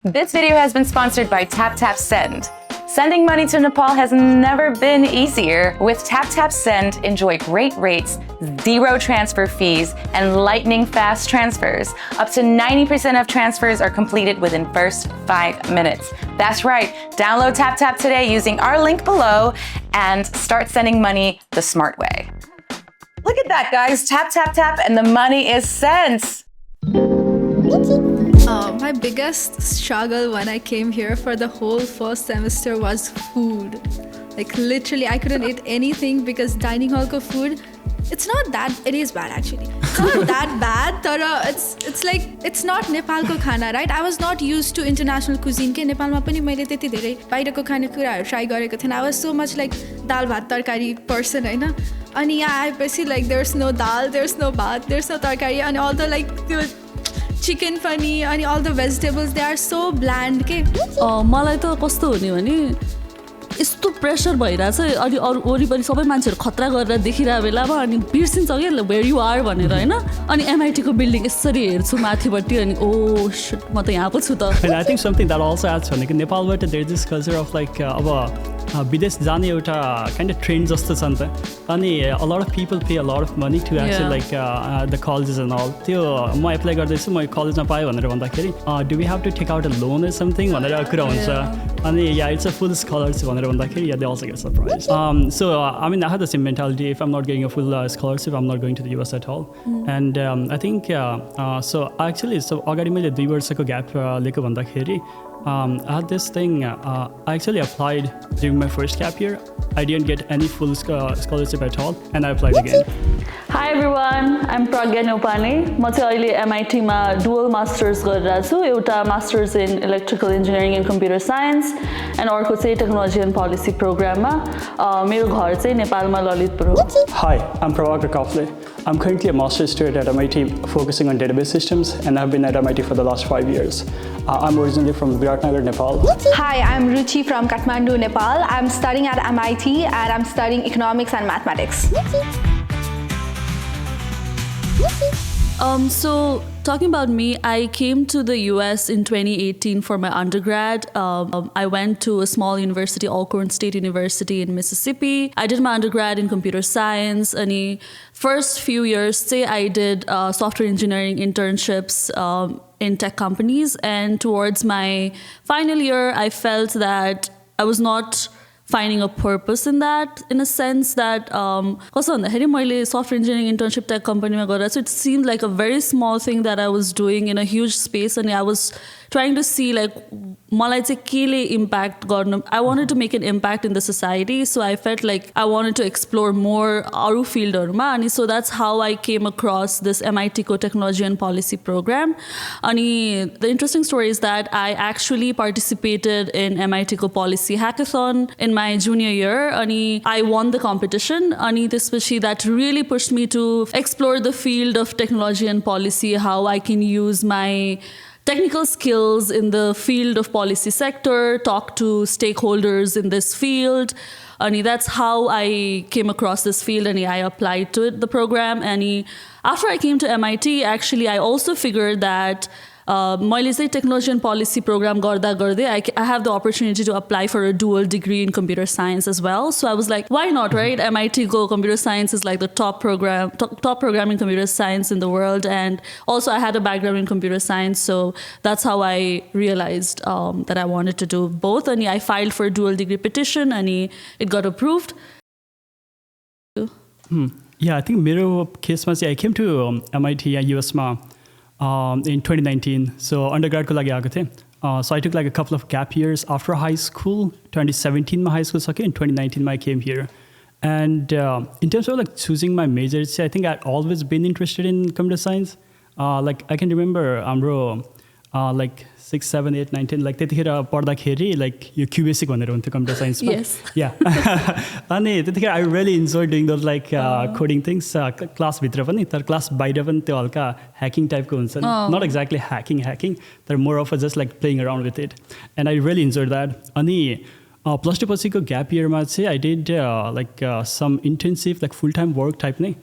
This video has been sponsored by TapTap Send. Sending money to Nepal has never been easier. With TapTap Send, enjoy great rates, zero transfer fees, and lightning fast transfers. Up to 90% of transfers are completed within first 5 minutes. That's right. Download TapTap today using our link below and start sending money the smart way. Look at that, guys. Tap, tap, tap, and the money is sent. My biggest struggle when I came here for the whole first semester was food. Like literally, I couldn't eat anything because dining hall ko food, it's not that, it is bad actually. It's not that bad, but it's like, it's not Nepal ko khana, right? I was not used to international cuisine. Ke Nepal ma pani maile त्यति धेरै बाहिरको खानेकुराहरु try गरेको थिएन. I was so much like dal bhat tarkari person, Hahn? And yeah, I basically like there's no dal, there's no bhat, there's no tarkari, and all the like the chicken funny and all the vegetables, they are so bland के मलाई त कस्तो हुने भने यस्तो pressure भइरहेछ अनि अरु वरिपरि सबै मान्छेहरु खतरा गरेर देखिरहेको बेलामा अनि बिर्सिन्छ के वेयर यु आर भनेर हैन अनि एमआईटी को बिल्डिङ यसरी हेर्छु माथिबाट अनि ओ शिट म त यहाँ पो छु त. And I think something that also adds भनेको नेपालबाट there is this culture of like अब विदेश जाने एउटा kind of trend जस्तो छ नि त अनि a lot of people pay a lot of money to actually like the colleges and all. त्यो म एप्लाई गर्दैछु म कलेजमा पाएँ भनेर भन्दाखेरि do we have to take out a loan or something भनेर कुरा हुन्छ अनि yeah it's a full scholarship भनेर भन्दाखेरि yeah they also get surprised. So I mean I had the same mentality. If I'm not getting a full scholarship I'm not going to the US at all. And I think so actually so अगाडि मैले 2 वर्षको gap लिएको भन्दाखेरि I had this thing, I actually applied during my first gap year. I didn't get any full scholarship at all and I applied again. Hi everyone, I'm Pragya Neupane. म चाहिँ अहिले MIT मा dual masters गरिरहेको छु. एउटा masters in electrical engineering and computer science and अर्को चाहिँ technology and policy program मा. मेरो घर चाहिँ नेपालमा ललितपुर हो. Hi, I'm Prabhakar Kafle. I'm currently a master's student at MIT focusing on database systems and I've been at MIT for the last 5 years. I'm originally from Viratnagar, Nepal. Hi, I'm Ruchee from Kathmandu, Nepal. I'm studying at MIT and I'm studying economics and mathematics. So talking about me, I came to the US in 2018 for my undergrad. I went to a small university, Alcorn State University in Mississippi. I did my undergrad in computer science. And the first few years, say I did software engineering internships in tech companies. And towards my final year, I felt that I was not finding a purpose in that, in a sense that कस्तो भन्दाखेरि मैले software engineering internship tech company मा गरेर so it seemed like a very small thing that I was doing in a huge space and I was trying to see like मलाई चाहिँ केले impact गर्नु. I wanted to make an impact in the society, so I felt like I wanted to explore more अरू फिल्डहरुमा अनि so that's how I came across this MIT को technology and policy program. अनि the interesting story is that I actually participated in MIT को policy hackathon in my junior year अनि I won the competition अनि त्यसपछि that really pushed me to explore the field of technology and policy, how I can use my technical skills in the field of policy sector, talk to stakeholders in this field. And that's how I came across this field and I applied to it, the program. And after I came to MIT, actually, I also figured that मैले चाहिँ technology and policy program गर्दा गर्दै I have the opportunity to apply for a dual degree in computer science as well. So I was like, why not, right? MIT Go computer science is like the top program in computer science in the world. And also I had a background in computer science. So that's how I realized that I wanted to do both. And I filed for a dual degree petition and it got approved. Yeah, I think मेरो केसमा चाहिँ I came to MIT US मा in 2019. So undergrad को लागि आएको थिएँ. So I took like a couple of gap years after high school. 2017 my high school सक्यो. In 2019 I came here. And in terms of like choosing my major, I think I'd always been interested in computer science. Like I can remember हाम्रो like 6, 7, 8, 9, 10 like त्यतिखेर पढ्दाखेरि like यो QBasic भनेर हुन्थ्यो computer science मा. Yes. Yeah. अनि त्यतिखेर I really enjoyed doing those like coding things class भित्र पनि तर class बाहिर पनि त्यो हल्का hacking type को हुन्छ नि. Not exactly hacking. They're more of a just like playing around with it. And I really enjoyed that. अनि plus 2 पछिको gap year मा चाहिँ I did like some intensive like full-time work type नै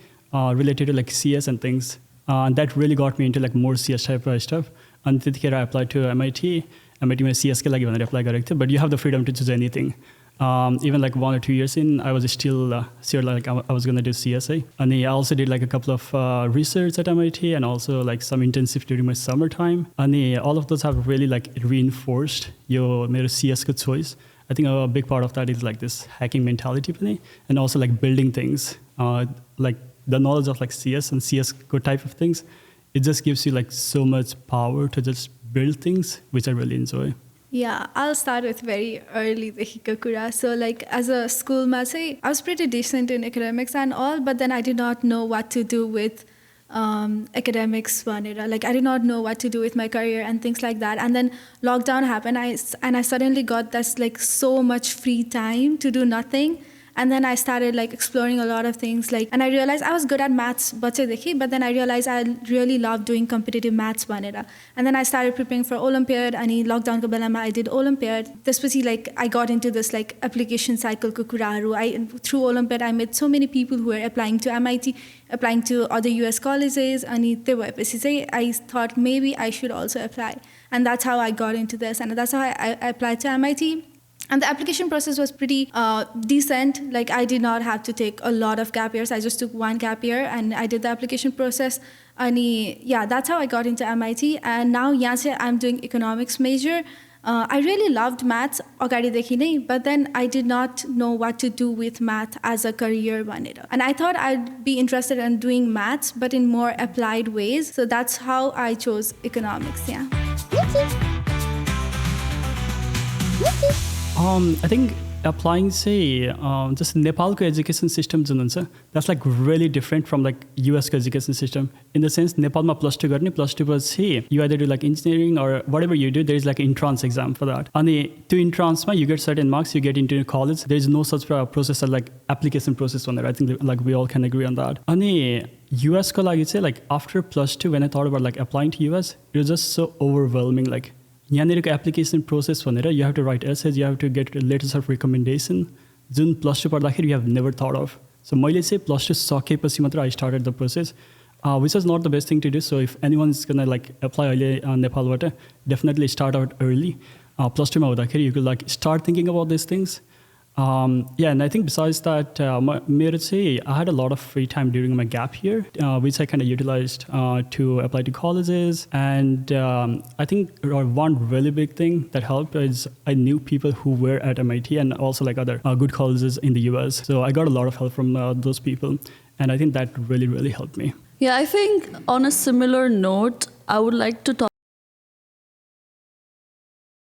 related to like CS and things. And that really got me into like more CS type stuff. And I applied to MIT MIT मा CS के लागि भनेर apply गरेको थिएँ, but you have the freedom to choose anything. Even like 1 or 2 years in, I was still sure like I was going to do CSA. And I also did like a couple of research at MIT and also like some internships during my summertime. And all of those have really like reinforced your CS ko choice. I think a big part of that is like this hacking mentality and also like building things. Like the knowledge of like CS and CS co type of things, it just gives you like so much power to just build things, which I really enjoy. Yeah, I'll start with very early the kura. So like as a school I was pretty decent in academics and all, but then I did not know what to do with academics. Like I did not know what to do with my career and things like that. And then lockdown happened, and I suddenly got this like so much free time to do nothing. And then I started like exploring a lot of things, like, and I realized I was good at maths, but then I realized I really loved doing competitive maths. And then I started preparing for Olympiad, and in lockdown ko belama I did Olympiad. This was like I got into this like application cycle ko kuraharu. Through Olympiad I met so many people who were applying to MIT, applying to other US colleges, and I thought maybe I should also apply. And that's how I got into this, and that's how I applied to MIT. And the application process was pretty decent. Like I did not have to take a lot of gap years. I just took 1 gap year and I did the application process. And yeah, that's how I got into MIT. And now I'm doing economics major. I really loved maths, but then I did not know what to do with math as a career. And I thought I'd be interested in doing maths, but in more applied ways. So that's how I chose economics. Yeah. I think applying say just Nepal education system that's like really different from like US education system, in the sense Nepal ma +2 garne, +2 पछि you either do like engineering or whatever you do, there is like entrance exam for that. And to entrance ma you get certain marks, you get into college. There is no such process as like application process on there. I think like we all can agree on that. And US ko लागि चाहिँ like after +2, when I thought about like applying to US, it was just so overwhelming. Like यहाँनिरको application process भनेर you have to write essays, you have to get letters of recommendation, जुन +2 पढ्दाखेरि you have never thought of. So मैले चाहिँ +2 सकेपछि मात्र I started the process, which was not the best thing to do. So if anyone is gonna like apply अहिले नेपालबाट, definitely start out early. +2 मा हुँदाखेरि you could like start thinking about these things. Yeah, and I think besides that, I had a lot of free time during my gap year, which I kind of utilized to apply to colleges. And I think one really big thing that helped is I knew people who were at MIT and also like other good colleges in the US. So I got a lot of help from those people. And I think that really, really helped me. Yeah, I think on a similar note, I would like to talk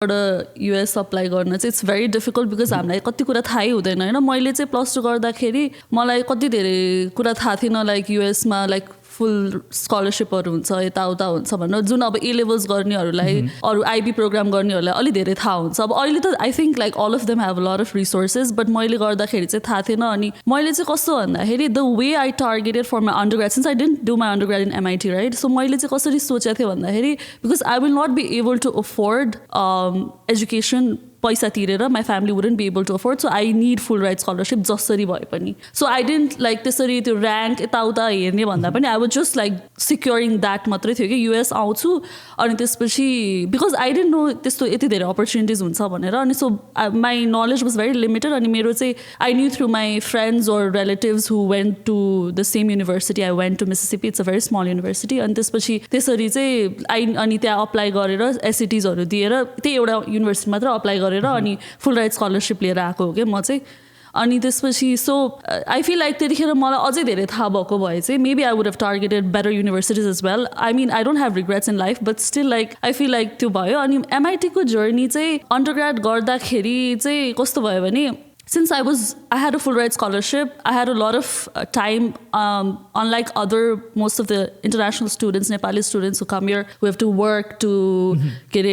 US apply गर्न चाहिँ it's very difficult because हामीलाई कति कुरा थाहै हुँदैन हैन. मैले चाहिँ +2 गर्दाखेरि मलाई कति धेरै कुरा थाहा थिएन, लाइक US मा लाइक फुल स्कलरशिपहरू हुन्छ, यताउता हुन्छ भनेर, जुन अब A levels गर्नेहरूलाई अरू IB प्रोग्राम गर्नेहरूलाई अलि धेरै थाहा हुन्छ. अब अहिले त I think like all of them have a lot of resources, but मैले गर्दाखेरि चाहिँ थाहा थिएन. अनि मैले चाहिँ कस्तो भन्दाखेरि the way I targeted for my undergrad, since I didn't do my undergrad in MIT, right? So मैले चाहिँ कसरी सोचेको थिएँ भन्दाखेरि, because I will not be able to afford education पैसा तिरेर, my family wouldn't be able to afford, so I need full ride scholarship जसरी भए पनि. सो आई डिन्ट लाइक त्यसरी त्यो ऱ्याङ्क यताउता हेर्ने भन्दा पनि I was just like securing that मात्रै थियो कि युएस आउँछु. अनि त्यसपछि बिकज आई डिन्ट नो त्यस्तो यति धेरै अपर्च्युनिटिज हुन्छ भनेर, अनि so my knowledge was very limited. अनि मेरो चाहिँ I knew through my friends or relatives who went to the same university. I went to Mississippi, it's a very small university. अनि त्यसपछि त्यसरी चाहिँ अनि त्यहाँ अप्लाई गरेर एसइटिजहरू दिएर त्यही एउटा युनिभर्सिटी मात्र अप्लाई गरेर अनि फुल राइट स्कलरसिप लिएर आएको हो कि म चाहिँ. अनि त्यसपछि सो आई फिल लाइक त्यतिखेर मलाई अझै धेरै थाहा भएको भए चाहिँ maybe I would have targeted better universities as well. I mean I don't have regrets in life, but still like I feel like त्यो भयो. अनि MITको जर्नी चाहिँ अन्डरग्रेड गर्दाखेरि चाहिँ कस्तो भयो भने, since I had a full ride scholarship, I had a lot of time, unlike most of the international students, Nepali students who come here, who have to work to get a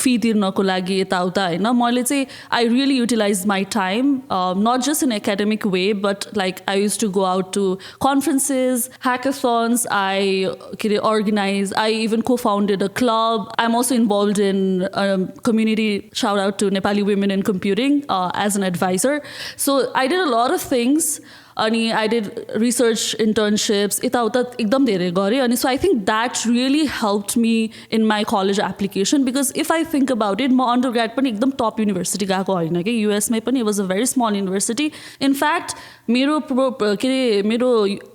fee tirnako लागि यताउता हैन. मैले चाहिँ I really utilized my time, not just in academic way, but like I used to go out to conferences, hackathons, I even co-founded a club. I'm also involved in community, shout out to Nepali women in computing, as an advisor. So I did a lot of things अनि I did research internships यताउता एकदम धेरै गरेँ अनि so I think that really helped me in my college application because if I think about it म undergrad पनि एकदम top university गएको होइन कि US मै पनि it was a very small university. In fact मेरो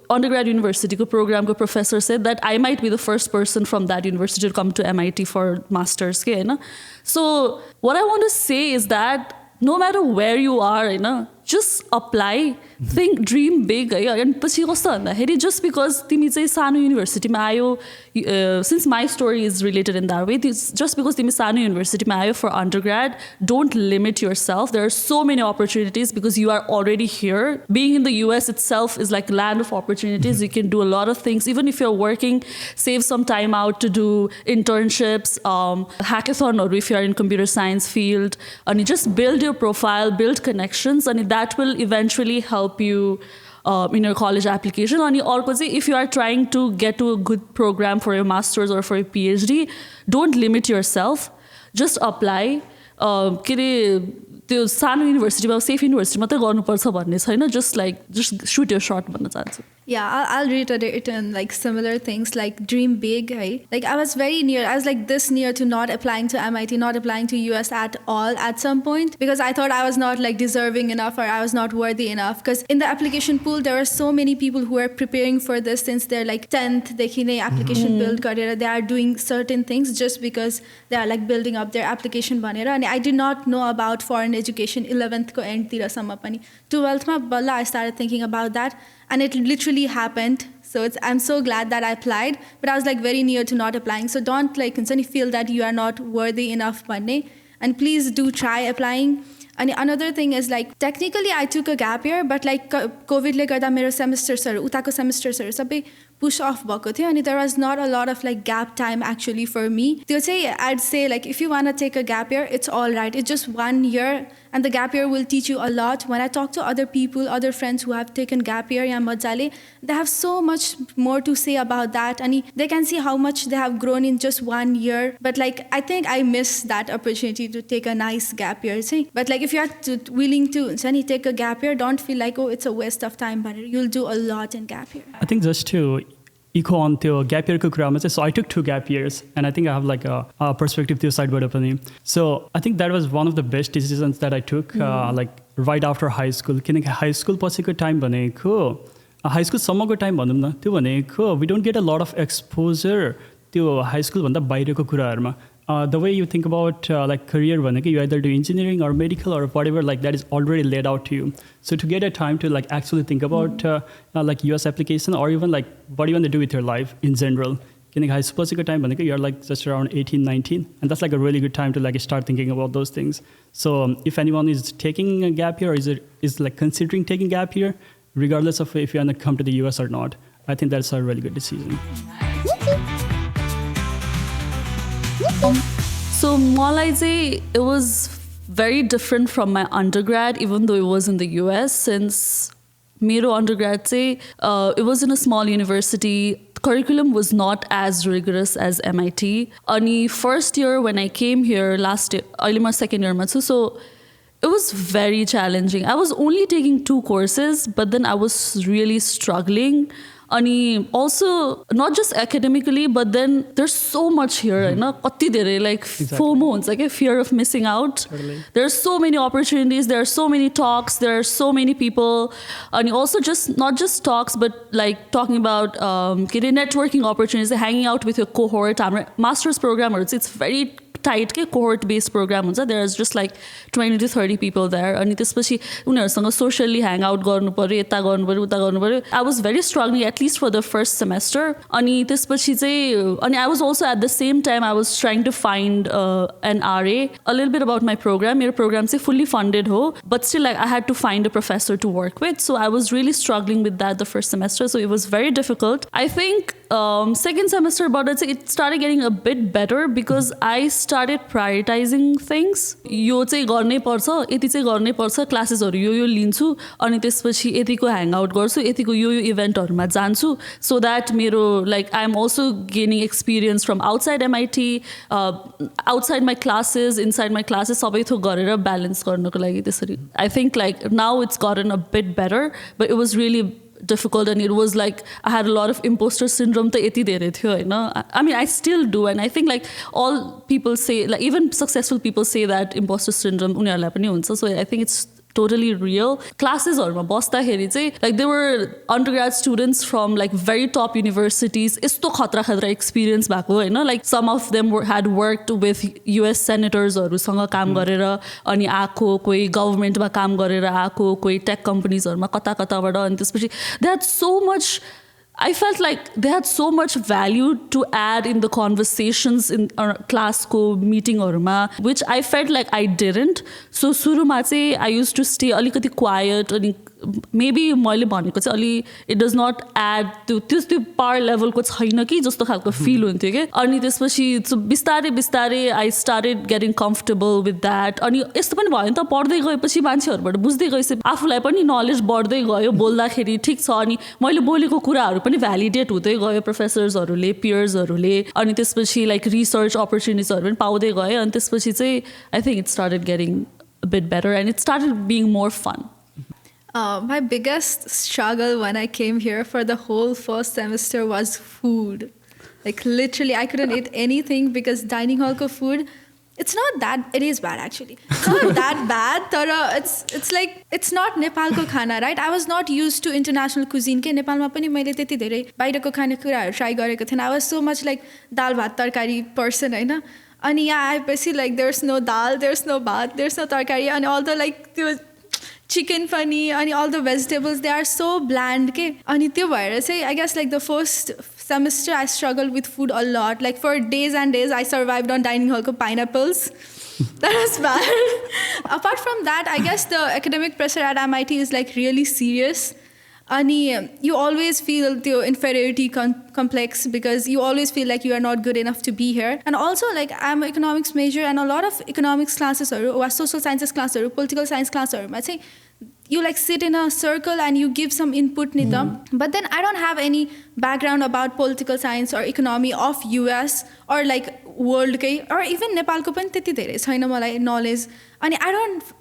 undergrad university ko program ko professor said that I might be the first person from that university to come to MIT for masters ke Hahn. So what I want to say is that no matter where you are Hahn just apply, think, dream big and पछि कस्तो भन्दाखेरि just because तिमी चाहिँ सानो युनिभर्सिटीमा आयो since my story is related in that way just because तिमी सानो युनिभर्सिटीमा आयो for undergrad don't limit yourself. There are so many opportunities because you are already here. Being in the US itself is like land of opportunities. You can do a lot of things even if you're working, save some time out to do internships, hackathon or if you're in computer science field and you just build your profile, build connections and that will eventually help you in your college application. And also, if you are trying to get to a good program for your master's or for your PhD, don't limit yourself. Just apply. त्यो सानो युनिभर्सिटीमा safe university मात्रै गर्नुपर्छ भन्ने छैन just shoot your shot भन्न चाहन्छु. Yeah, I'll reiterate in like similar things like dream big, right? Like I was very near, I was like this near to not applying to MIT, not applying to US at all at some point because I thought I was not like deserving enough or I was not worthy enough because in the application pool there are so many people who are preparing for this since they're like 10th देखि नै application build गरेर they are doing certain things just because they are like building up their application भनेर and I did not know about foreign education 11th को end तिर सम्म पनि 12th मा बल्ल I started thinking about that and it literally happened. So I'm so glad that I applied, but I was like very near to not applying. So don't like feel that you are not worthy enough भन्ने and please do try applying. And another thing is like technically I took a gap year but like COVID ले गर्दा मेरो सेमेस्टर्सहरु उताको सेमेस्टर्सहरु सबै push off भएको थियो and there was not a lot of like gap time actually for me. त्यो चाहिँ I'd say like if you want to take a gap year it's all right. It's just 1 year and the gap year will teach you a lot. When I talk to other people, other friends who have taken gap year या मजाले, they have so much more to say about that and they can see how much they have grown in just 1 year. But like I think I missed that opportunity to take a nice gap year. But like if you are willing to take a gap year, don't feel like oh it's a waste of time, but you'll do a lot in gap year. I think just to echo on त्यो gap year को कुरामा चाहिँ so I took 2 gap years and I think I have like a perspective त्यो sideबाट पनि. So I think that was one of the best decisions that I took like right after high school किनकि high school पछिको time भनेको high school सम्मको time भनौँ न त्यो भनेको we don't get a lot of exposure त्यो high school भन्दा बाहिरको कुराहरुमा. The way you think about like career भनेको you either do engineering or medical or whatever like that is already laid out to you. So to get a time to like actually think about like US application or even like what you want to do with your life in general. किनकि high school को time भनेको you're like just around 18, 19 and that's like a really good time to like start thinking about those things. So if anyone is taking a gap year or is like considering taking gap year, regardless of if you want to come to the US or not, I think that's a really good decision. So मलाई चाहिँ it was very different from my undergrad even though it was in the US since मेरो undergrad चाहिँ it was in a small university. Curriculum was not as rigorous as MIT. अनि first year when I came here last year अहिले म second year मा छु so it was very challenging. I was only taking 2 courses but then I was really struggling. And also not just academically but then there's so much here कति धेरै like FOMO हुन्छ like a fear of missing out. Totally. There are so many opportunities, there are so many talks, there are so many people and also just not just talks but like talking about networking opportunities, hanging out with your cohort. Master's program it's very tight cohort based program हुन्छ. There's just like 20 to 30 people there अनि त्यसपछि उनीहरुसँग socially hang out गर्नु पर्यो, यता गर्नु पर्यो, उता गर्नु पर्यो. I was very struggling at least for the first semester अनि त्यसपछि चाहिँ अनि I was also at the same time I was trying to find an RA. A little bit about my program. मेरो program चाहिँ fully funded हो but still like I had to find a professor to work with. So I was really struggling with that the first semester. So it was very difficult. I think second semester, but it started getting a bit better because I started prioritizing things. यो चाहिँ गर्नै पर्छ, यति चाहिँ गर्नै पर्छ, क्लासेसहरु यो लिन्छु, अनि त्यसपछि यतिको ह्याङ आउट गर्छु, यतिको यो इभेन्टहरुमा जान्छु, so that मेरो like I'm also gaining experience from outside MIT, outside my classes, inside my classes, सबै थोक गरेर ब्यालेन्स गर्नको लागि त्यसरी. I think like now it's gotten a bit better, but it was really difficult, and it was like I had a lot of imposter syndrome ta yeti dherai थियो हैन. I mean I still do, and I think like all people say, like even successful people say that imposter syndrome उनीहरुलाई पनि हुन्छ, so I think it's totally real. Classes हरुमा बस्दाखेरि चाहिँ like there were undergrad students from like very top universities, यस्तो खतरा खतरा experience भएको हैन, like some of them had worked with US senators हरुसँग काम गरेर अनि आको, कोही गभर्नमेन्ट मा काम गरेर आको, कोही टेक कम्पनीज हरुमा कता कताबाट, अनि त्यसपछि they had so much, I felt like they had so much value to add in the conversations in class ko meeting haruma, which I felt like I didn't. So suruma चाहिँ I used to stay alikati quiet, अनि maybe मैले भनेको चाहिँ अलि it does not add to त्यो par level को छैन कि जस्तो खालको feel हुन्थ्यो के. अनि त्यसपछि बिस्तारै बिस्तारै I started getting comfortable with that. अनि यस्तो पनि भयो नि त, पढ्दै गएपछि मान्छेहरुबाट बुझ्दै गएपछि आफुलाई पनि नलेज बढ्दै गयो, बोल्दाखेरि ठीक छ, अनि मैले बोलेको कुराहरु पनि भ्यालिडेट हुँदै गयो प्रोफेसर्सहरुले, पियर्सहरुले, अनि त्यसपछि लाइक रिसर्च अपर्च्युनिटिजहरु पनि पाउँदै गयो, अनि त्यसपछि चाहिँ I think it started getting a bit better and it started being more fun. My biggest struggle when I came here for the whole first semester was food. Like literally, I couldn't eat anything because dining hall ko food, it's not that, it is bad actually. It's not that bad, tara it's like, it's not Nepal ko khana, right? I was not used to international cuisine ke. Nepal ma pani maile त्यति धेरै बाहिरको खानेकुराहरु try गरेको थिएन. I was so much like dal bhat tarkari person, हैन. अनि यहाँ आएपछि like there's no dal, there's no bhat, there's no tarkari, and all the like त्यो chicken funny, and all the vegetables, they are so bland ke. Ani tyo bhayera chai I guess like the first semester I struggled with food a lot. Like for days and days I survived on dining hall ko pineapples. That was bad. Apart from that, I guess the academic pressure at MIT is like really serious. Ani you always feel the inferiority complex because you always feel like you are not good enough to be here. And also like I'm an economics major, and a lot of economics classes or social sciences classes or political science classes, I say you like sit in a circle and you give some input nita. But then I don't have any background about political science or economy of US or like world kai, or even Nepal ko pani त्यति धेरै छैन मलाई knowledge. And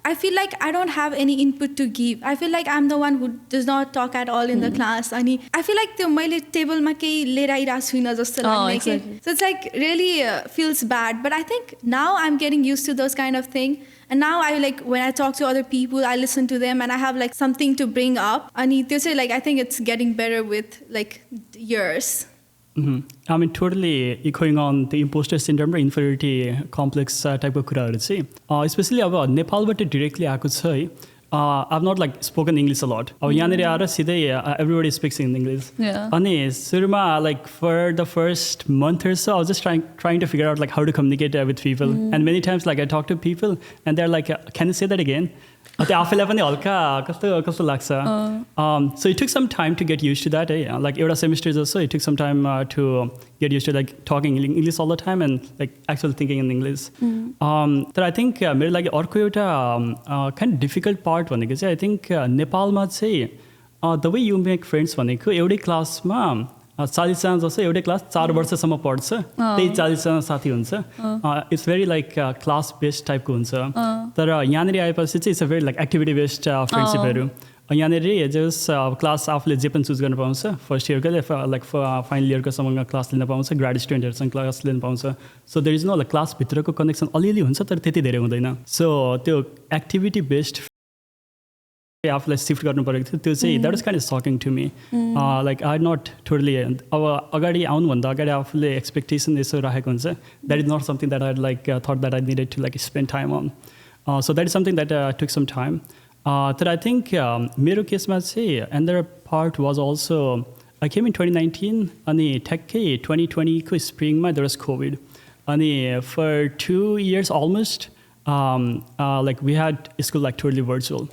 I feel like I don't have any input to give. I feel like I'm the one who does not talk at all in the class. And I feel like त्यो मैले टेबलमा केही लिएर आइराछु छैन जस्तो लाग्ने के. So it's like really feels bad. But I think now I'm getting used to those kind of thing. And now I like when I talk to other people, I listen to them and I have like something to bring up. And त्यो चाहिँ like I think it's getting better with like years. I mean, totally echoing on the imposter syndrome or inferiority complex type of कुराहरु चाहिँ especially अब नेपालबाट directly आएको छ है. I've not like spoken English a lot. अब यहाँनिर आएर सिधै everybody speaks in English. अनि सुरुमा like for the first month or so, I was just trying to figure out like how to communicate with people. And many times like I talk to people and they're like, can you say that again? त्यो आफैलाई पनि हल्का कस्तो लाग्छ. So it took some time to get used to that. Like एउटा semester also, it took some time to get used to like talking English all the time and like actually thinking in English. तर I think मेरो लागि अर्को एउटा kind of difficult part भनेको चाहिँ I think नेपालमा चाहिँ the way you make friends भनेको एउटै क्लासमा 40 जना जस्तो एउटै क्लास 4 वर्षसम्म पढ्छ, त्यही 40 जना साथी हुन्छ. It's very like class based टाइपको हुन्छ. तर यहाँनिर आएपछि चाहिँ it's a very like activity based फ्रेन्डसिपहरू. यहाँनिर जस क्लास आफूले जे पनि चुज गर्न पाउँछ, फर्स्ट इयरको लाइक फाइनल इयरकोसम्म क्लास लिन पाउँछ, ग्रेड स्टुडेन्टहरूसँग क्लास लिन पाउँछ. So there is no like क्लासभित्रको कनेक्सन अलिअलि हुन्छ तर त्यति धेरै हुँदैन. सो त्यो एक्टिभिटी बेस्ड आफूलाई सिफ्ट गर्नु परेको थियो, त्यो चाहिँ that was kind of sucking to me. Like I not totally अब अगाडि आउनुभन्दा अगाडि आफूले एक्सपेक्टेसन यसो राखेको हुन्छ, that is not something that I like thought that I needed to like spend time on. So that is something that took some time. तर I think मेरो केसमा चाहिँ another part was also I came in 2019 अनि ठ्याक्कै 2020को स्प्रिङमा there was COVID. अनि फर 2 years almost like we had school like totally virtual.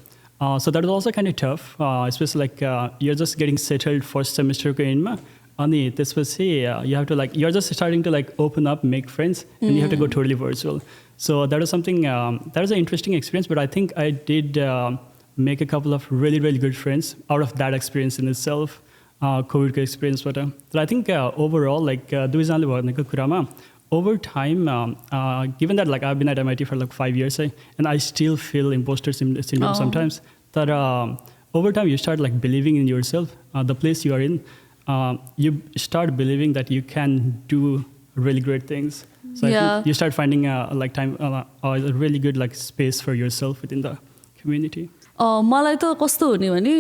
So that was also kind of tough, especially like you're just getting settled first semester ko end ma, अनि त्यसपछि you have to like you're just starting to like open up, make friends, and you have to go totally virtual. So that was something that was an interesting experience. But I think I did make a couple of really good friends out of that experience in itself. COVID experience, but I think overall, like दुईजनाले भनेको कुरामा, over time, given that like I've been at MIT for like 5 years, and I still feel imposter syndrome sometimes. That over time you start like believing in yourself, the place you are in. You start believing that you can do really great things. So I think you start finding like time a really good like space for yourself within the community. मलाई त कस्तो हुने भने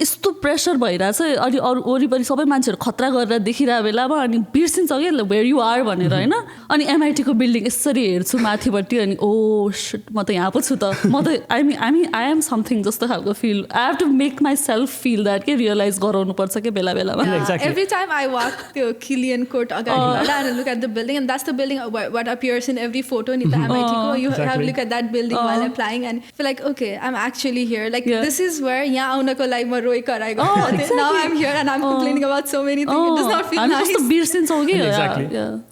यस्तो pressure भइरहेछ अनि अरू वरिपरि सबै मान्छेहरू खतरा गरेर देखिरहेको बेलामा अनि बिर्सिन्छ कि वेयर यु आर भनेर होइन अनि एमआइटीको बिल्डिङ यसरी हेर्छु माथिपट्टि अनि ओ शिट म त यहाँ पो छु त म त आई एम समथिङ जस्तो खालको feel I have to make myself feel that के रियलाइज गराउनु पर्छ कि बेला बेलामा Every time I walk त्यो Killian Court अगाडि and look at the building, and that's the building what appears in every photo in the MIT ko, you have look at that building while applying and feel like okay, I'm actually here, like this is where यहाँ आउनको लागि म रोइ कराइ गर्छु. Now I'm here and I'm complaining about so many things. It does not feel nice. I'm just बिर्सिन्छौ कि exactly.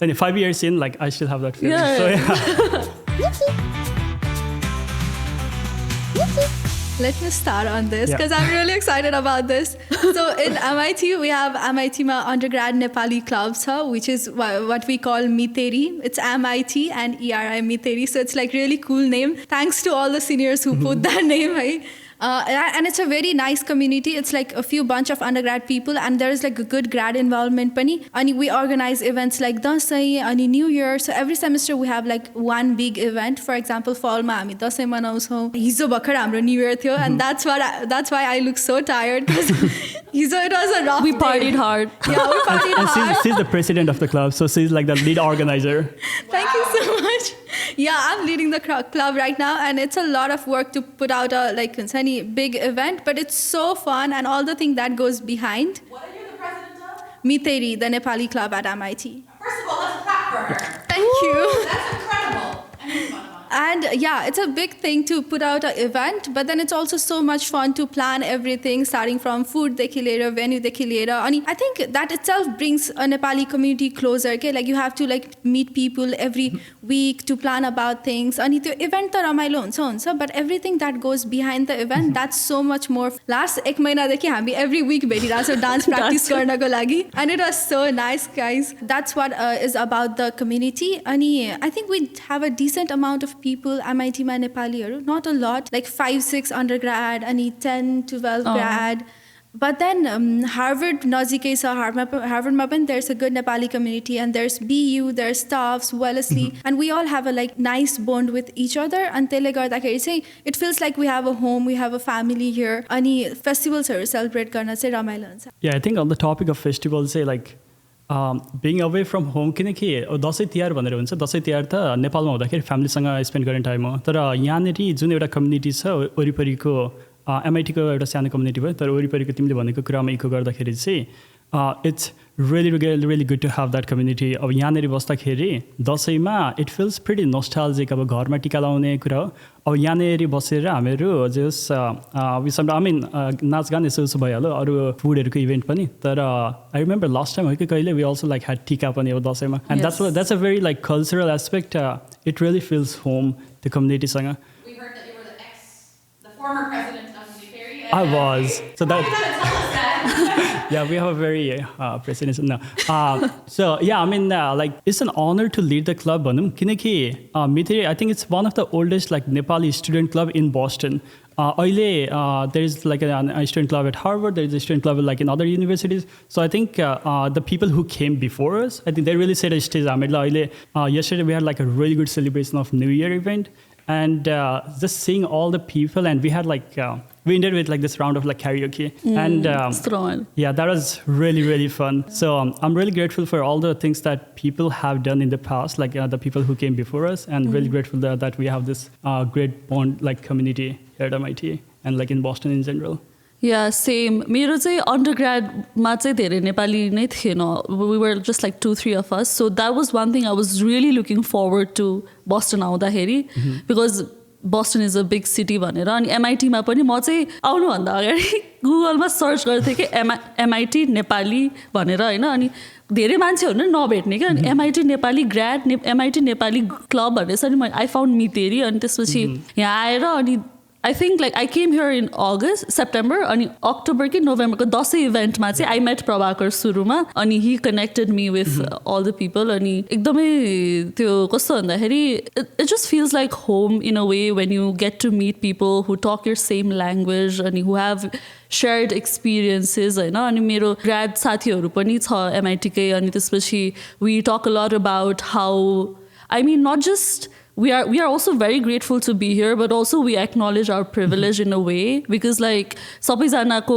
And 5 years in, like I still have that feeling. So yeah. Let me start on this because I'm really excited about this. So in MIT, we have MIT ma undergrad Nepali clubs, which is what we call Miteri. It's MIT and ERI Miteri. So it's like really cool name. Thanks to all the seniors who put that name. And it's a very nice community. It's like a few bunch of undergrad people and there is like a good grad involvement pani. And we organize events like Dasai and New Year. So every semester we have like one big event. For example, fall ma hami Dasai manaउँछौँ. हिजो भर्खर हाम्रो New Year थियो and that's why I look so tired because हिजो it was a rough We partied hard. Yeah, we partied hard. And she's the president of the club, so she's like the lead organizer. Thank you so much. Yeah, I'm leading the club right now and it's a lot of work to put out a like any big event, but it's so fun and all the thing that goes behind. What are you the president of? Miteri, the Nepali club at MIT. First of all, let's clap for her. Thank you. That's incredible. I mean, And yeah, it's a big thing to put out an event, but then it's also so much fun to plan everything, starting from food dekhi liera, venue dekhi liera. And I think that itself brings a Nepali community closer. Okay? Like you have to like meet people every week to plan about things. And the event ta ramailo huncha, but everything that goes behind the event, that's so much more. Last ek mahina dekhi hami every week betiरहेछौँ dance practice गर्नको लागि. And it was so nice, guys. That's what is about the community. And I think we have a decent amount of people MIT ma Nepali, not a lot, like 5-6 undergrad and 10-12 grad. But then Harvard nazikai cha, Harvard ma pani there's a good Nepali community and there's BU, there's staffs, Wellesley, and we all have a like nice bond with each other. And त्यसले गर्दाखेरि चाहिँ it feels like we have a home, we have a family here. अनि festivals celebrate गर्न चाहिँ रमाइलो हुन्छ. Yeah, I think on the topic of festivals, say like being away from home, किनकि दसैँ तिहार भनेर हुन्छ. दसैँ तिहार त नेपालमा हुँदाखेरि फ्यामिलीसँग स्पेन्ड गर्ने टाइम हो. तर यहाँनिर जुन एउटा कम्युनिटी छ वरिपरिको एमआइटीको एउटा सानो कम्युनिटी भयो, तर वरिपरिको तिमीले भनेको कुरामा इको गर्दाखेरि चाहिँ it's really good to have that community. अब यहाँनिर बस्दाखेरि दसैँमा it feels pretty nostalgic. अब घरमा टिका लाउने कुरा हो. अब यहाँनिर बसेर हामीहरू जस नाचगान यसो भइहाल्यो, अरू फुडहरूको इभेन्ट पनि. तर I remember last time कि कहिले we also like had टिका पनि अब दसैँमा. And that's a very like cultural aspect. It really feels home, the community सँग. we heard that you were the former president of Nepali. I was. So that. You're going to tell us that. Yeah, we have a very president now. So yeah, I mean, like it's an honor to lead the club. Kineki Miteri, I think it's one of the oldest like Nepali student club in Boston. There is like a student club at Harvard. There is a student club like in other universities. So I think the people who came before us, I think they really set a stage. Yesterday we had like a really good celebration of New Year event. And just seeing all the people, and we had like we ended with like this round of like karaoke, and yeah, that was really fun. So I'm really grateful for all the things that people have done in the past, like the people who came before us, and really grateful that we have this great bond like community here at MIT and like in Boston in general. Yeah, same. मेरो चाहिँ undergradमा चाहिँ धेरै नेपाली नै थिएन. We were just like 2-3 of us. So that was one thing I was really looking forward to Boston आउँदाखेरि, because Boston is a big city भनेर अनि MIT मा पनि म चाहिँ आउनुभन्दा अगाडि गुगलमा सर्च गर्थेँ कि MIT नेपाली भनेर होइन अनि धेरै मान्छेहरू नै नभेट्ने क्या अनि MIT Nepali grad MIT Nepali club भनेर छ नि आई फाउन्ड मितेरी अनि त्यसपछि यहाँ आएर अनि I think like I came here in September अनि October कि November को दसैँ इभेन्टमा चाहिँ I met Prabhakar सुरुमा अनि he connected me with all the people अनि एकदमै त्यो कस्तो भन्दाखेरि it just feels like home in a way when you get to meet people who talk your same language अनि who have shared experiences होइन अनि मेरो ग्राड साथीहरू पनि छ MIT कै अनि त्यसपछि we talk a lot about how I mean not just we are also very grateful to be here but also we acknowledge our privilege in a way because like सबैजनाको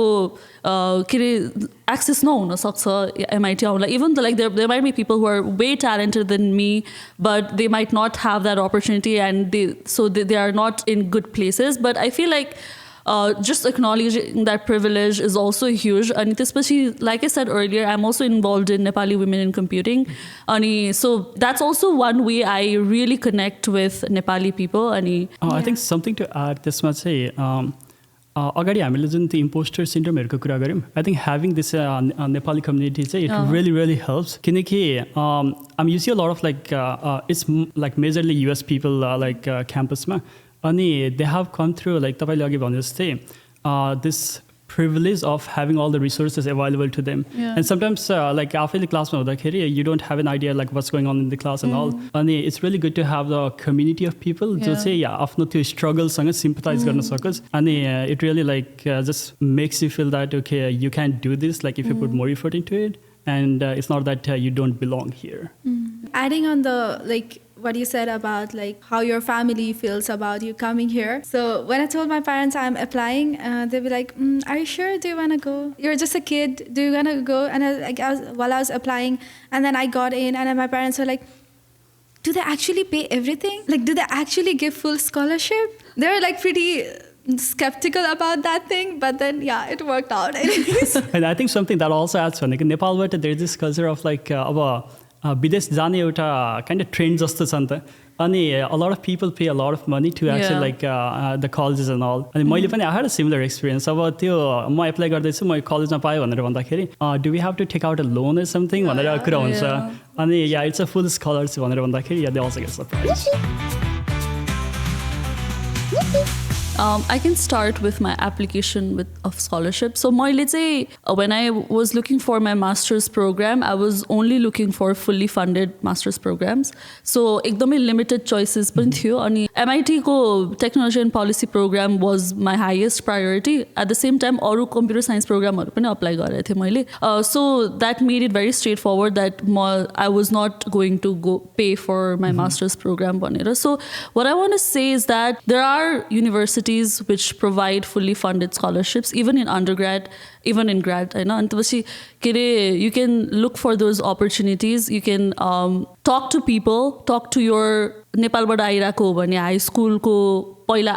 के अरे access नहुन सक्छ MIT आउनलाई even though like there might be people who are way talented than me but they might not have that opportunity and they are not in good places but I feel like just acknowledging that privilege is also huge and त्यसपछि like I said earlier I'm also involved in Nepali women in computing अनि so that's also one way I really connect with Nepali people अनि I think something to add त्यसमा चाहिँ अगाडि हामीले जुन त्यो impostor सिन्ड्रोमहरूको कुरा गऱ्यौँ I think having this Nepali community चाहिँ इट रियली हेल्प्स किनकि you see a lot of like it's like majorly US people like क्याम्पसमा अनि they have come through like तपाईँले अघि भने जस्तै this privilege of having all the resources available to them and sometimes like after the class you don't have an idea like what's going on in the class and all and it's really good to have the community of people to say afno त्यो struggle सँग sympathize गर्न सकोस् अनि it really like just makes you feel that okay you can do this like if you put more effort into it and it's not that you don't belong here. Adding on the like what you said about like how your family feels about you coming here. So when I told my parents I'm applying, they'd be like, "Are you sure? Do you want to go? You're just a kid. Do you want to go?" And while I was applying, and then I got in, and then my parents were like, "Do they actually pay everything? Like, do they actually give full scholarship?" They were like pretty skeptical about that thing, but then yeah, it worked out anyways. And I think something that also adds on like in Nepal, but there's this culture of like विदेश जाने एउटा kind of trend जस्तो छ नि त अनि a lot of people pay a lot of money to actually like the colleges and all अनि मैले पनि I had a similar experience अब त्यो म एप्लाई गर्दैछु म कलेजमा पाएँ भनेर भन्दाखेरि do we have to take out a loan or something भनेर कुरा हुन्छ अनि yeah it's a full scholarship भनेर भन्दाखेरि yeah they also get surprised. I can start with my application of scholarship. So when I was looking for my master's program, I was only looking for fully funded master's programs. So ekdamai limited choices पनि थियो अनि MIT को technology and policy program was my highest priority. At the same time अरु computer science programहरु पनि apply गरेको थिएँ मैले. So that made it very straightforward that I was not going to go pay for my master's program भनेर. So what I want to say is that there are universities which provide fully funded scholarships even in undergrad even in grad हैन अनि त्यसपछि के रे you can look for those opportunities you can talk to people talk to your नेपालबाट आइराको हो भने high स्कुलको पहिला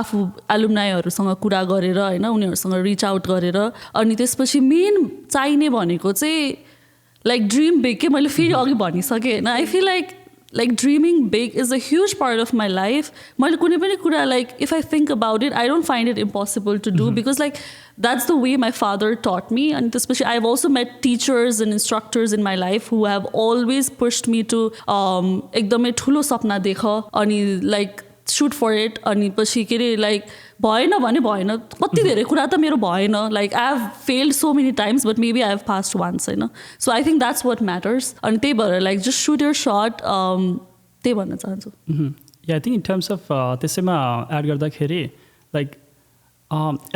आफू एलुमनाईहरुसँग कुरा गरेर हैन उनीहरुसँग रिच आउट गरेर अनि त्यसपछि मेन चाहिने भनेको चाहिँ लाइक ड्रीम बिग के मैले फेरि अघि भनिसके हैन I feel like dreaming big is a huge part of my life. Like if I think about it, I don't find it impossible to do because like that's the way my father taught me. And especially I've also met teachers and instructors in my life who have always pushed me to ekdamai thulo sapna dekha ani like shoot for it अनि पछि के रे like भएन भने भएन कति धेरै कुरा त मेरो भएन like I have failed so many times but maybe I have passed once होइन so I think that's what matters अनि त्यही भएर like just suit your sort त्यही भन्न चाहन्छु I think in terms of त्यसैमा एड गर्दाखेरि लाइक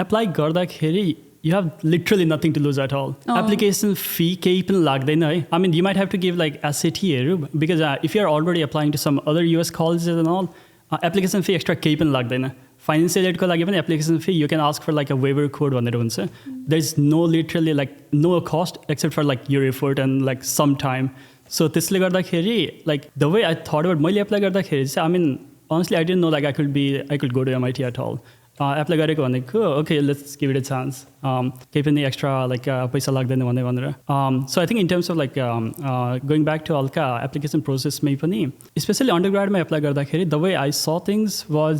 एप्लाई गर्दाखेरि you have literally nothing to lose at all. Application fee केही पनि लाग्दैन है I mean you might have to give like SATहरू because if you are already applying to some other US colleges and all application fee extra केही पनि लाग्दैन financial एडको लागि पनि application fee you can ask for like a waiver code भनेर हुन्छ there is no literally like no cost except for like your effort and like some time so त्यसले गर्दाखेरि like the way I thought about मैले apply गर्दाखेरि चाहिँ I mean honestly I didn't know like I could go to MIT at all apply गरेको भनेको okay let's give it a chance केही पनि extra like पैसा लाग्दैन भनेर so I think in terms of like going back to हल्का application प्रोसेसमै पनि स्पेसली अन्डरग्राडमा एप्लाई गर्दाखेरि the way I saw things was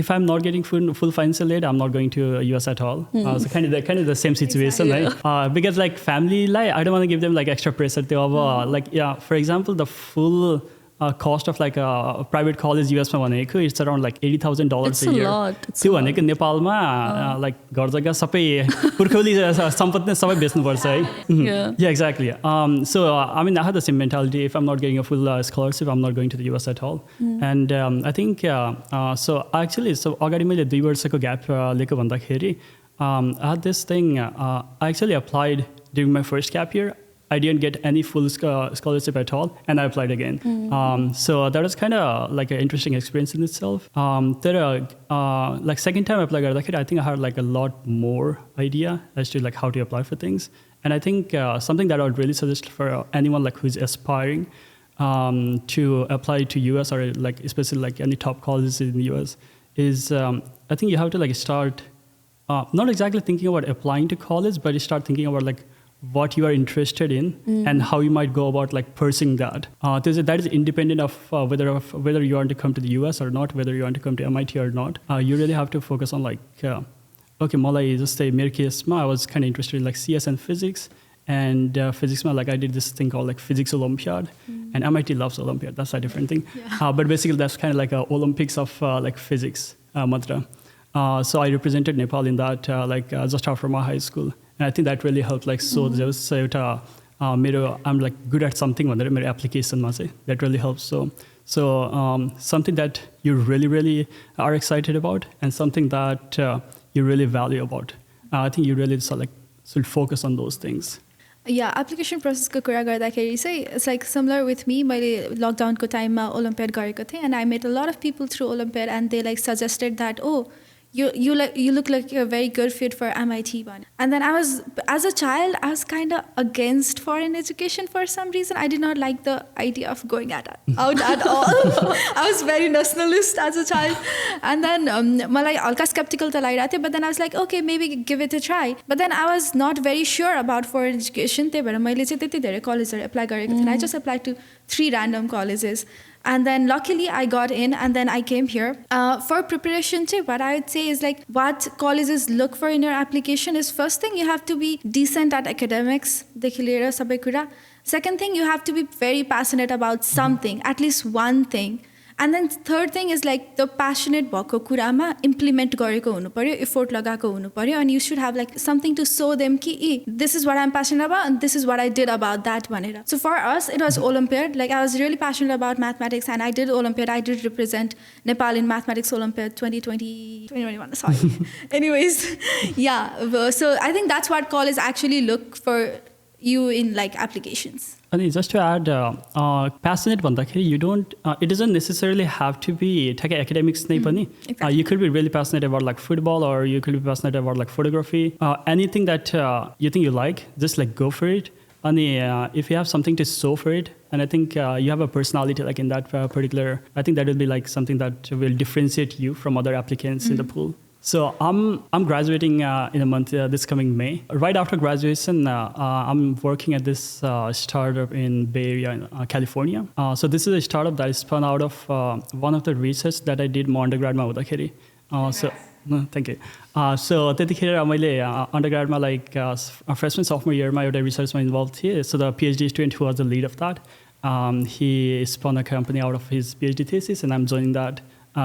if I'm not getting full financial aid, I'm not going to US at all. So kind of the same situation, exactly. Right? Because like family, like I don't want to give them like extra pressure. Like for example, the full cost of like a private college US ma bhaneko it's around like $80,000 a year. It's त्यो भनेको नेपालमा like घर जग्गा सबै पुर्खौली सम्पत्ति सबै बेच्नु पर्छ है. Yeah, exactly. So I mean I had the same mentality. If I'm not getting a full scholarship, I'm not going to the US at all. And I think so अगाडि मैले 2 वर्षको ग्याप लिएको भन्दाखेरि I had this thing. I actually applied during my first gap year. I didn't get any full scholarship at all, and I applied again. So that was kind of like an interesting experience in itself. Like second time I applied, I think I had like a lot more idea as to like how to apply for things. And I think something that I would really suggest for anyone like who's aspiring to apply to US or like especially like any top colleges in the US is I think you have to like start not exactly thinking about applying to college, but you start thinking about like what you are interested in and how you might go about like pursuing that. That is independent of whether you want to come to the US or not, whether you want to come to MIT or not. You really have to focus on like, okay, मलाई जस्तै मेरो केसमा I was kind of interested in like CS and physics. And physics, like I did this thing called like physics Olympiad, and MIT loves Olympiad. That's a different thing. Yeah. But basically, that's kind of like a Olympics of like physics, matra. So I represented Nepal in that, just after my high school, and I think that really helped. Like so, just I'm like good at something. My application, that really helps. So something that you really are excited about, and something that you really value about. I think you really should focus on those things. Yeah, application process ko kura garदाखेरि चाहिँ it's like similar with me. मैले lockdown ko time ma Olympiad गरेको थिएँ, and I met a lot of people through Olympiad, and they like suggested that you look like you're a very good fit for MIT one. And then as a child, I was kind of against foreign education for some reason. I did not like the idea of going out at all. I was very nationalist as a child. And then मलाई हल्का skeptical त लागिरहेको थियो, but then I was like, okay, maybe give it a try. But then I was not very sure about foreign education. त्यही भएर मैले चाहिँ त्यति धेरै कलेजहरू एप्लाई गरेको थिएन. I just applied to 3 random colleges. And then luckily I got in, and then I came here. For preparation too, what I would say is like what colleges look for in your application is first thing, you have to be decent at academics. Second thing, you have to be very passionate about something, at least one thing. And then third thing is like the passionate भएको कुरामा implement गरेको हुनु पर्यो, effort लगाएको हुनु पर्यो, and you should have like something to show them कि this is what I'm passionate about and this is what I did about that भनेर. So for us it was Olympiad. Like I was really passionate about mathematics, and I did Olympiad. I did represent Nepal in Mathematics Olympiad 2021. Sorry. Anyways, yeah. So I think that's what colleges actually look for you in like applications. And just to add, passionate भन्दाखेरि you don't. It doesn't necessarily have to be academics नै पनि. You could be really passionate about like football, or you could be passionate about like photography. Anything that you think you like, just like go for it. And if you have something to show for it, and I think you have a personality like in that particular, I think that will be like something that will differentiate you from other applicants in the pool. So I'm graduating in a month, this coming May. Right after graduation, I'm working at this startup in Bay Area, California. So this is a startup that is spun out of one of the research that I did my undergrad ma huँदाखेरि. So thank you. So त्यतिखेर मैले undergrad ma like freshman sophomore year ma एउटा research ma involved थिएँ. So the PhD student who was the lead of that, he spun a company out of his PhD thesis, and I'm joining that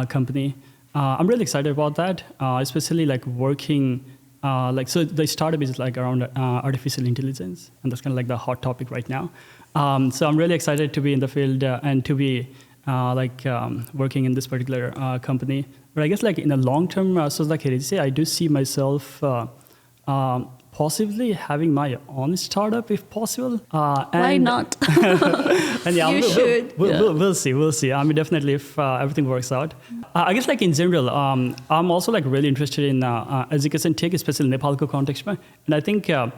company. I'm really excited about that, especially like working, so the startup is like around artificial intelligence, and that's kind of like the hot topic right now. So I'm really excited to be in the field and to be working in this particular company. But I guess like in the long term, so like I do see myself possibly having my own startup if possible. Why not? And yeah, you should. We'll see. I mean, definitely if everything works out. I guess like in general, I'm also like really interested in education tech, especially Nepal context. And I think a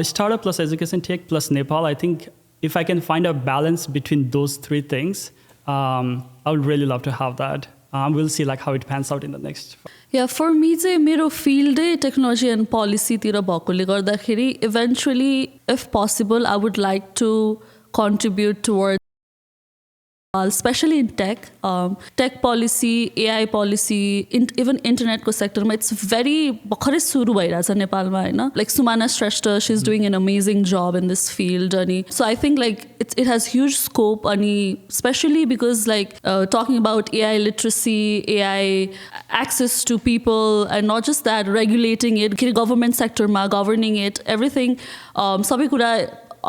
startup plus education tech plus Nepal, I think if I can find a balance between those 3 things, I would really love to have that. we'll see like how it pans out in the next. Yeah, for me चाहिँ मेरो फिल्डै technology end पोलिसीतिर भएकोले गर्दाखेरि eventually if possible I would like to contribute toward especially in tech policy, AI policy, even internet ko sector ma, it's very bhakhare suru bhairahcha Nepal ma haina, like Sumana Shrestha, she's doing an amazing job in this field, ani so I think like it has huge scope, ani especially because like talking about AI literacy, AI access to people, and not just that, regulating it, government sector ma governing it, everything, sabai kura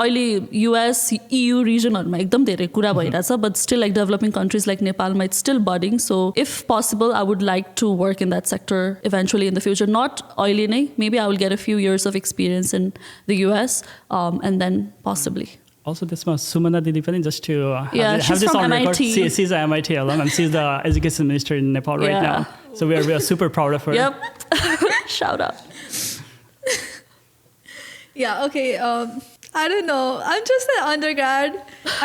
अहिले US, EU रिजनहरूमा एकदम धेरै कुरा भइरहेछ, but still like developing countries like Nepal might still budding. So if possible, I would like to work in that sector eventually in the future. Not अहिले नै, maybe I will get a few years of experience in the US, and then possibly. Also, this was Sumana Didi, just to she's have this from on MIT. record. She's an MIT alum, and she's the education minister in Nepal right now. So we are super proud of her. Yep. Shout out. Yeah, okay. I don't know. I'm just an undergrad.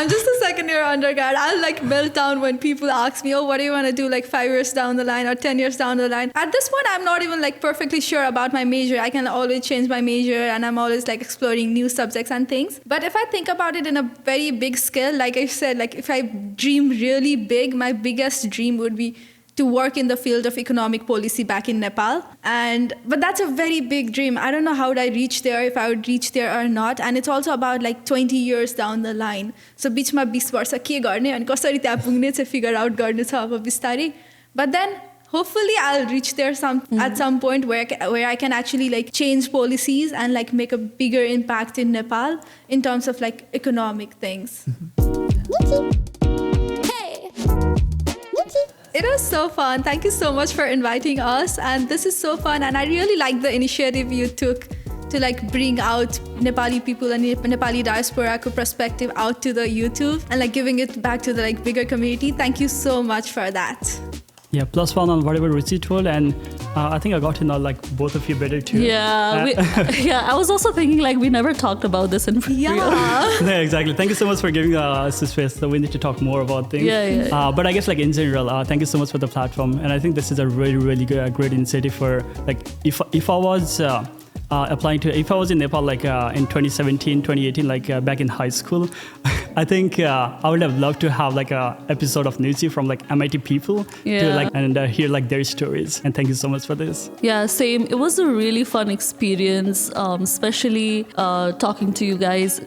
I'm just a second year undergrad. I'll like melt down when people ask me, oh, what do you want to do like 5 years down the line or 10 years down the line? At this point, I'm not even like perfectly sure about my major. I can always change my major and I'm always like exploring new subjects and things. But if I think about it in a very big scale, like I said, like if I dream really big, my biggest dream would be to work in the field of economic policy back in Nepal. But that's a very big dream. I don't know how would I reach there, if I would reach there or not. And it's also about like 20 years down the line. So bichma 20 वर्ष के गर्ने अनि कसरी त्यहाँ पुग्ने चाहिँ figure out गर्ने छ अब बिस्तारै. But then hopefully I'll reach there at some point where I can actually like change policies and like make a bigger impact in Nepal in terms of like economic things. It was so fun. Thank you so much for inviting us. And this is so fun. And I really like the initiative you took to like bring out Nepali people and Nepali diaspora perspective out to the YouTube and like giving it back to the like bigger community. Thank you so much for that. Yeah, plus one on whatever Ruchee told, and I think I got to know like both of you better too. Yeah, I was also thinking like we never talked about this in real. Yeah, exactly. Thank you so much for giving us this space. So we need to talk more about things. Yeah. But I guess like in general, thank you so much for the platform, and I think this is a really good, great initiative for like if I was. If I was in Nepal like in 2017, 2018, like back in high school, I think I would have loved to have like a episode of NEWCHI from like MIT people to like and hear like their stories. And thank you so much for this. Yeah, same. It was a really fun experience, especially talking to you guys,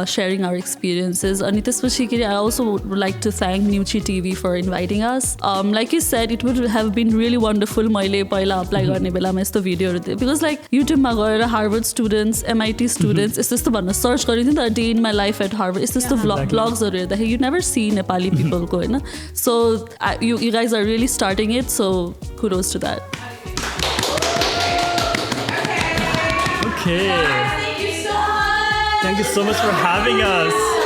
sharing our experiences. And I also would like to thank NEWCHI TV for inviting us. Like you said, it would have been really wonderful. मैले पहिला apply गर्ने बेलामा यस्तो भिडियोहरु because like YouTube मा गएर Harvard students, MIT students, यस्तो भन्न search गरिन्थ्यो नि त day in my life at Harvard. यस्तो vlogsहरु हेर्दाखेरि you never see Nepali people को हैन. So you guys are really starting it, so kudos to that. Okay. Thank you so much for having us.